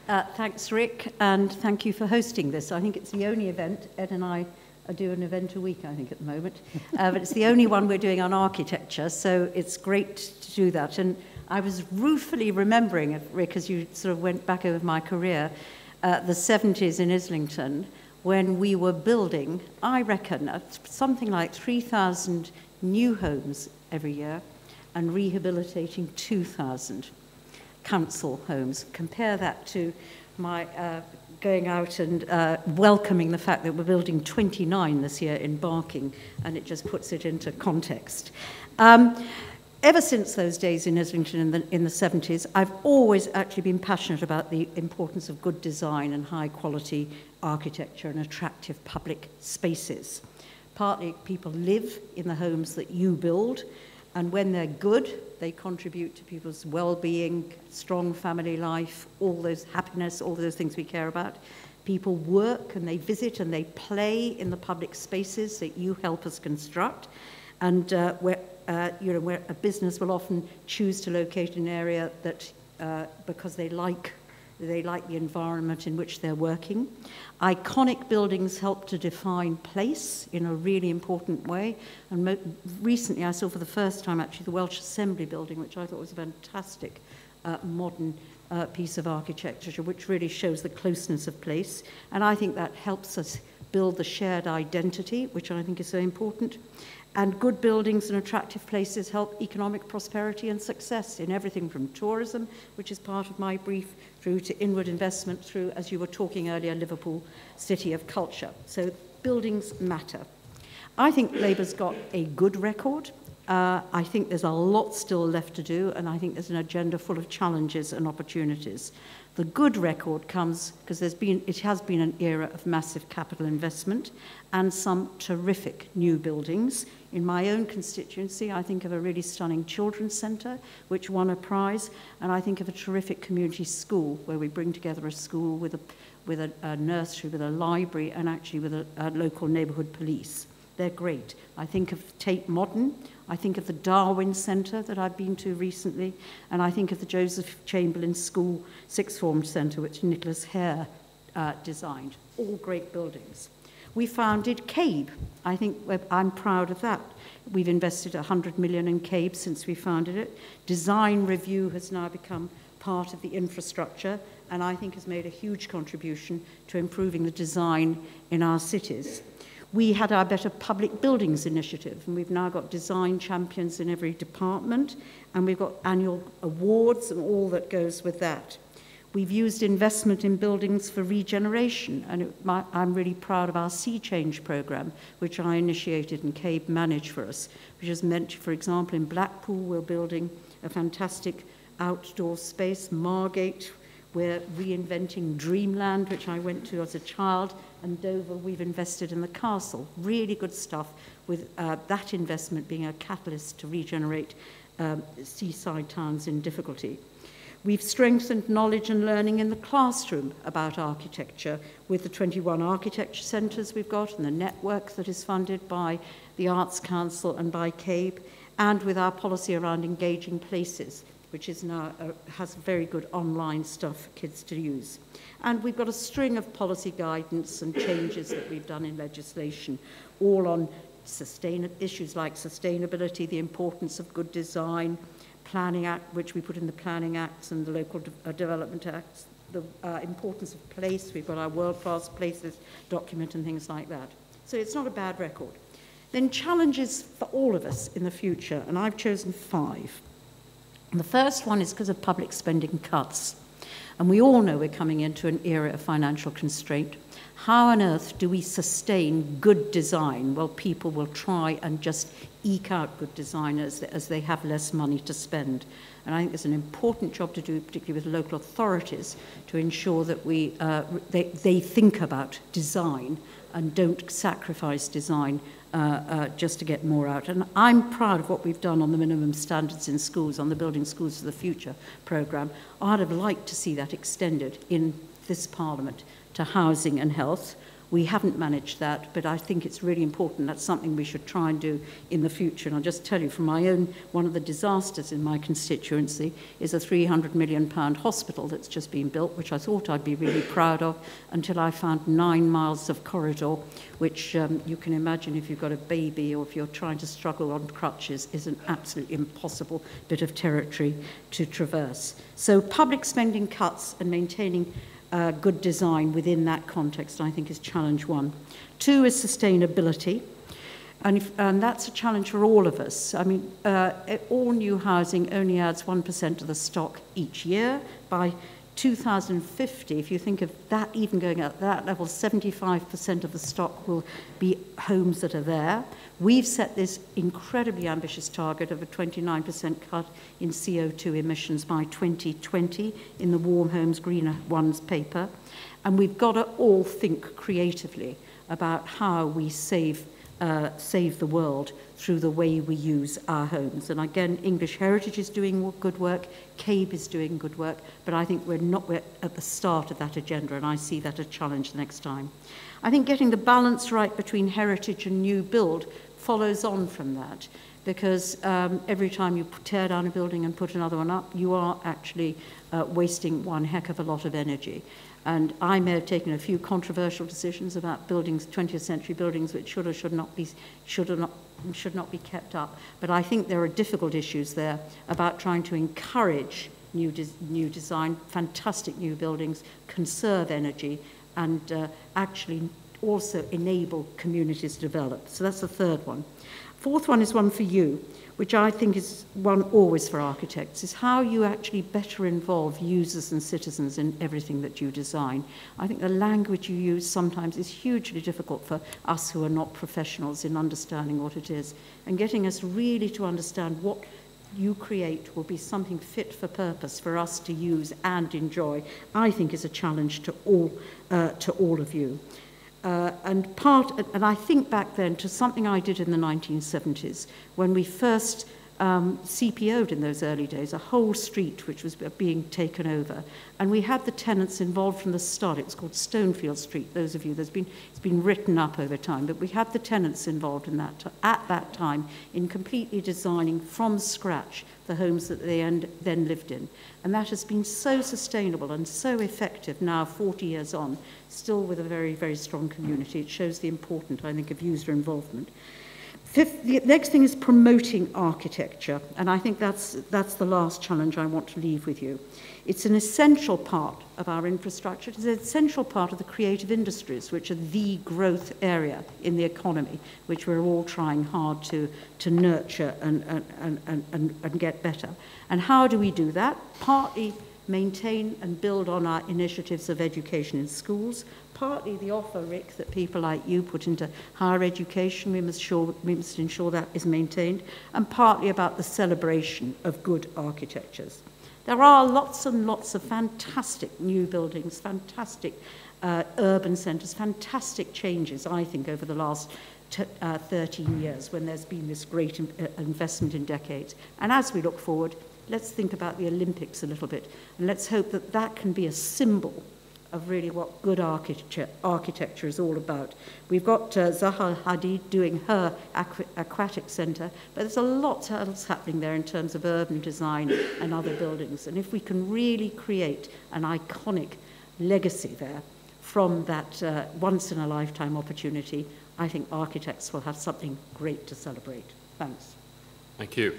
Thanks, Rick, and thank you for hosting this. I think it's the only event, Ed and I do an event a week, I think, at the moment, but it's the only one we're doing on architecture, so it's great to do that. And I was ruefully remembering, Rick, as you sort of went back over my career, the 70s in Islington, when we were building, I reckon, something like 3,000 new homes every year and rehabilitating 2,000 council homes. Compare that to my going out and welcoming the fact that we're building 29 this year in Barking, and it just puts it into context. Ever since those days in Islington in the 70s, I've always actually been passionate about the importance of good design and high quality architecture and attractive public spaces. Partly people live in the homes that you build, and when they're good, they contribute to people's well-being, strong family life, all those happiness, all those things we care about. People work and they visit and they play in the public spaces that you help us construct. And where a business will often choose to locate an area that because they like the environment in which they're working. Iconic buildings help to define place in a really important way. And recently I saw for the first time actually the Welsh Assembly building, which I thought was a fantastic modern piece of architecture, which really shows the closeness of place. And I think that helps us build the shared identity, which I think is so important. And good buildings and attractive places help economic prosperity and success in everything from tourism, which is part of my brief, through to inward investment, through, as you were talking earlier, Liverpool, city of culture. So buildings matter. I think Labour's got a good record. I think there's a lot still left to do, and I think there's an agenda full of challenges and opportunities. The good record comes because it has been an era of massive capital investment and some terrific new buildings. In my own constituency, I think of a really stunning children's centre, which won a prize, and I think of a terrific community school where we bring together a school with a nursery, with a library, and actually with a local neighbourhood police. They're great. I think of Tate Modern. I think of the Darwin Centre that I've been to recently, and I think of the Joseph Chamberlain School Sixth Form Centre, which Nicholas Hare designed. All great buildings. We founded CABE. I think I'm proud of that. We've invested 100 million in CABE since we founded it. Design review has now become part of the infrastructure, and I think has made a huge contribution to improving the design in our cities. We had our Better Public Buildings initiative, and we've now got design champions in every department, and we've got annual awards and all that goes with that. We've used investment in buildings for regeneration, and I'm really proud of our Sea Change programme, which I initiated and CABE managed for us, which has meant, for example, in Blackpool, we're building a fantastic outdoor space. Margate, we're reinventing Dreamland, which I went to as a child, and Dover, we've invested in the castle. Really good stuff, with that investment being a catalyst to regenerate seaside towns in difficulty. We've strengthened knowledge and learning in the classroom about architecture with the 21 architecture centres we've got and the network that is funded by the Arts Council and by CABE, and with our policy around engaging places, which is now has very good online stuff for kids to use. And we've got a string of policy guidance and changes that we've done in legislation, all on issues like sustainability, the importance of good design, Planning Act, which we put in the Planning Acts and the Local Development Acts, the importance of place. We've got our World-Class Places document and things like that. So it's not a bad record. Then challenges for all of us in the future, and I've chosen 5. And the first one is because of public spending cuts. And we all know we're coming into an era of financial constraint. How on earth do we sustain good design while people will try and just eke out good design as they have less money to spend? And I think there's an important job to do, particularly with local authorities, to ensure that they think about design and don't sacrifice design just to get more out. And I'm proud of what we've done on the minimum standards in schools, on the Building Schools for the Future programme. I'd have liked to see that extended in this Parliament to housing and health. We haven't managed that, but I think it's really important. That's something we should try and do in the future. And I'll just tell you from my own, one of the disasters in my constituency is a £300 million hospital that's just been built, which I thought I'd be really proud of, until I found 9 miles of corridor, which you can imagine if you've got a baby or if you're trying to struggle on crutches is an absolutely impossible bit of territory to traverse. So public spending cuts and maintaining good design within that context, I think, is challenge 1. 2 is sustainability, and that's a challenge for all of us. I mean, all new housing only adds 1% to the stock each year. By 2050, if you think of that even going at that level, 75% of the stock will be homes that are there. We've set this incredibly ambitious target of a 29% cut in CO2 emissions by 2020 in the Warm Homes, Greener Ones paper. And we've got to all think creatively about how we save the world through the way we use our homes. And again, English Heritage is doing good work, CABE is doing good work, but I think we're at the start of that agenda, and I see that a challenge the next time. I think getting the balance right between heritage and new build follows on from that, because every time you tear down a building and put another one up, you are actually wasting one heck of a lot of energy. And I may have taken a few controversial decisions about buildings, 20th century buildings, which should or should not be kept up. But I think there are difficult issues there about trying to encourage new design, fantastic new buildings, conserve energy, and actually also enable communities to develop. So that's the third one. Fourth one is one for you, which I think is one always for architects, is how you actually better involve users and citizens in everything that you design. I think the language you use sometimes is hugely difficult for us who are not professionals in understanding what it is, and getting us really to understand what you create will be something fit for purpose for us to use and enjoy, I think is a challenge to all of you. And I think back then to something I did in the 1970s when we first CPO'd in those early days, a whole street which was being taken over. And we had the tenants involved from the start. It was called Stonefield Street, those of you, it's been written up over time, but we had the tenants involved in that at that time in completely designing from scratch the homes that they then lived in. And that has been so sustainable and so effective now 40 years on, still with a very, very strong community. It shows the importance, I think, of user involvement. The next thing is promoting architecture, and I think that's the last challenge I want to leave with you. It's an essential part of our infrastructure. It's an essential part of the creative industries, which are the growth area in the economy, which we're all trying hard to nurture and get better. And how do we do that? Partly maintain and build on our initiatives of education in schools, partly the offer, Rick, that people like you put into higher education, we must ensure that is maintained, and partly about the celebration of good architectures. There are lots and lots of fantastic new buildings, fantastic urban centres, fantastic changes, I think, over the last 13 years when there's been this great investment in decades. And as we look forward, let's think about the Olympics a little bit, and let's hope that that can be a symbol of really what good architecture is all about. We've got Zaha Hadid doing her aquatic centre, but there's a lot else happening there in terms of urban design and other buildings. And if we can really create an iconic legacy there from that once-in-a-lifetime opportunity, I think architects will have something great to celebrate. Thanks. Thank you.